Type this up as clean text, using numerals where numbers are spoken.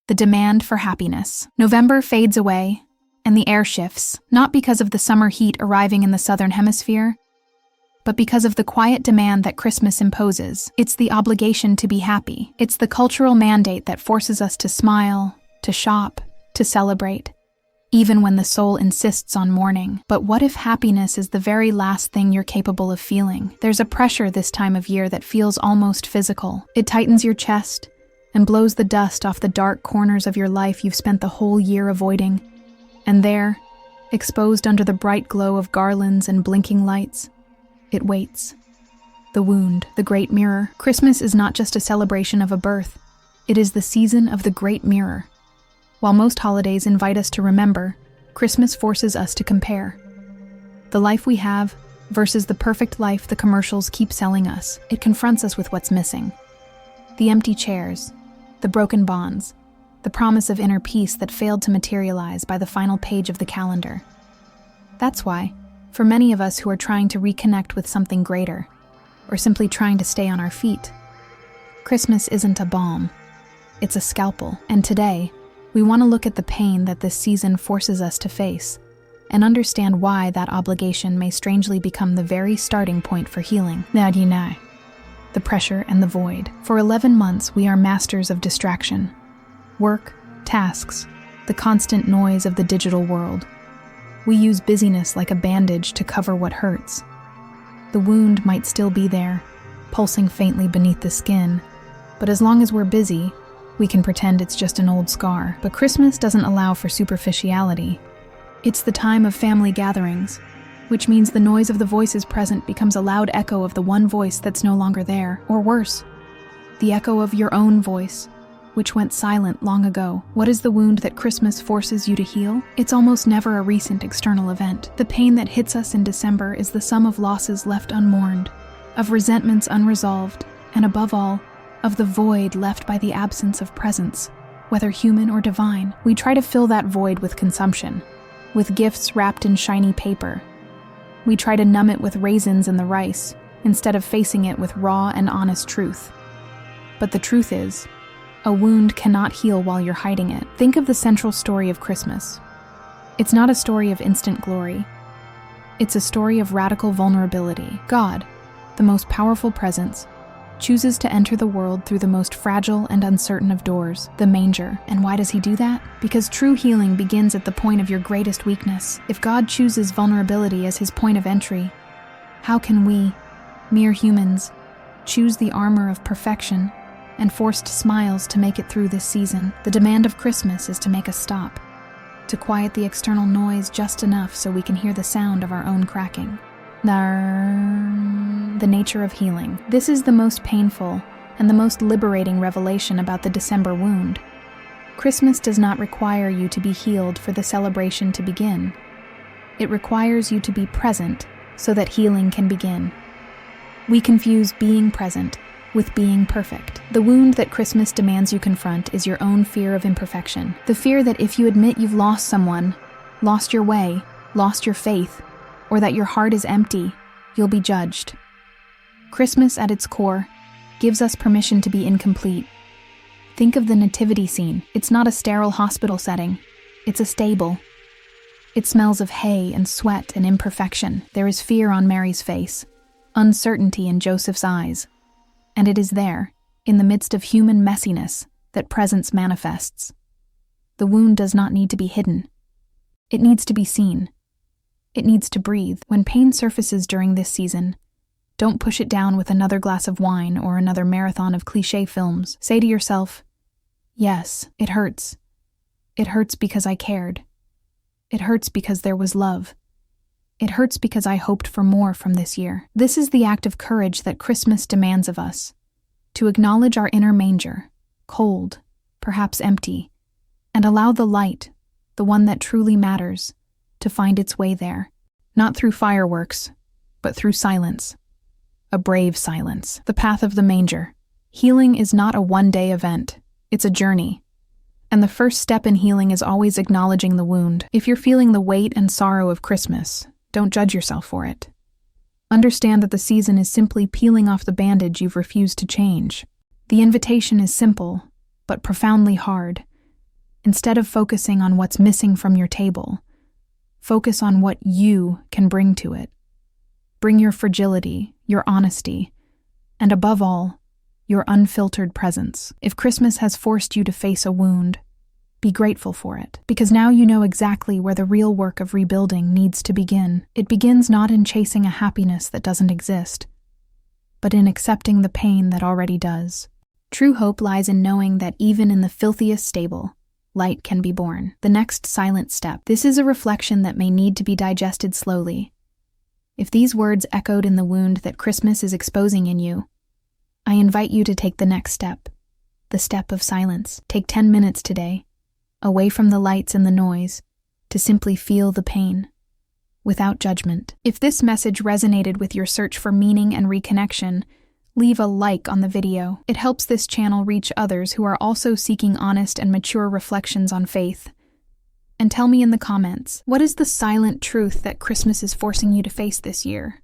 the demand for happiness. November fades away, and the air shifts, not because of the summer heat arriving in the southern hemisphere, but because of the quiet demand that Christmas imposes. It's the obligation to be happy. It's the cultural mandate that forces us to smile, to shop, to celebrate, even when the soul insists on mourning. But what if happiness is the very last thing you're capable of feeling? There's a pressure this time of year that feels almost physical. It tightens your chest and blows the dust off the dark corners of your life you've spent the whole year avoiding. And there, exposed under the bright glow of garlands and blinking lights, it waits. The wound, the great mirror. Christmas is not just a celebration of a birth. It is the season of the great mirror. While most holidays invite us to remember, Christmas forces us to compare. The life we have versus the perfect life the commercials keep selling us. It confronts us with what's missing. The empty chairs, the broken bonds, the promise of inner peace that failed to materialize by the final page of the calendar. That's why, for many of us who are trying to reconnect with something greater, or simply trying to stay on our feet, Christmas isn't a balm, it's a scalpel. And today, we want to look at the pain that this season forces us to face, and understand why that obligation may strangely become the very starting point for healing. The pressure and the void. For 11 months, we are masters of distraction. Work, tasks, the constant noise of the digital world. We use busyness like a bandage to cover what hurts. The wound might still be there, pulsing faintly beneath the skin, but as long as we're busy, we can pretend it's just an old scar. But Christmas doesn't allow for superficiality. It's the time of family gatherings, which means the noise of the voices present becomes a loud echo of the one voice that's no longer there, or worse, the echo of your own voice, which went silent long ago. What is the wound that Christmas forces you to heal? It's almost never a recent external event. The pain that hits us in December is the sum of losses left unmourned, of resentments unresolved, and above all, of the void left by the absence of presence, whether human or divine. We try to fill that void with consumption, with gifts wrapped in shiny paper. We try to numb it with raisins in the rice, instead of facing it with raw and honest truth. But the truth is, a wound cannot heal while you're hiding it. Think of the central story of Christmas. It's not a story of instant glory. It's a story of radical vulnerability. God, the most powerful presence, chooses to enter the world through the most fragile and uncertain of doors, the manger. And why does he do that? Because true healing begins at the point of your greatest weakness. If God chooses vulnerability as his point of entry, how can we, mere humans, choose the armor of perfection and forced smiles to make it through this season? The demand of Christmas is to make us stop, to quiet the external noise just enough so we can hear the sound of our own cracking. The nature of healing. This is the most painful and the most liberating revelation about the December wound. Christmas does not require you to be healed for the celebration to begin. It requires you to be present so that healing can begin. We confuse being present with being perfect. The wound that Christmas demands you confront is your own fear of imperfection. The fear that if you admit you've lost someone, lost your way, lost your faith, or that your heart is empty, you'll be judged. Christmas, at its core, gives us permission to be incomplete. Think of the nativity scene. It's not a sterile hospital setting. It's a stable. It smells of hay and sweat and imperfection. There is fear on Mary's face, uncertainty in Joseph's eyes. And it is there, in the midst of human messiness, that presence manifests. The wound does not need to be hidden. It needs to be seen. It needs to breathe. When pain surfaces during this season, don't push it down with another glass of wine or another marathon of cliché films. Say to yourself, yes, it hurts. It hurts because I cared. It hurts because there was love. It hurts because I hoped for more from this year. This is the act of courage that Christmas demands of us, to acknowledge our inner manger, cold, perhaps empty, and allow the light, the one that truly matters, to find its way there, not through fireworks, but through silence. A brave silence. The path of the manger. Healing is not a one-day event. It's a journey. And the first step in healing is always acknowledging the wound. If you're feeling the weight and sorrow of Christmas, don't judge yourself for it. Understand that the season is simply peeling off the bandage you've refused to change. The invitation is simple, but profoundly hard. Instead of focusing on what's missing from your table, focus on what you can bring to it. Bring your fragility, your honesty, and above all, your unfiltered presence. If Christmas has forced you to face a wound, be grateful for it, because now you know exactly where the real work of rebuilding needs to begin. It begins not in chasing a happiness that doesn't exist, but in accepting the pain that already does. True hope lies in knowing that even in the filthiest stable, light can be born. The next silent step. This is a reflection that may need to be digested slowly. If these words echoed in the wound that Christmas is exposing in you, I invite you to take the next step, the step of silence. Take 10 minutes today, away from the lights and the noise, to simply feel the pain, without judgment. If this message resonated with your search for meaning and reconnection, leave a like on the video. It helps this channel reach others who are also seeking honest and mature reflections on faith. And tell me in the comments, what is the silent truth that Christmas is forcing you to face this year?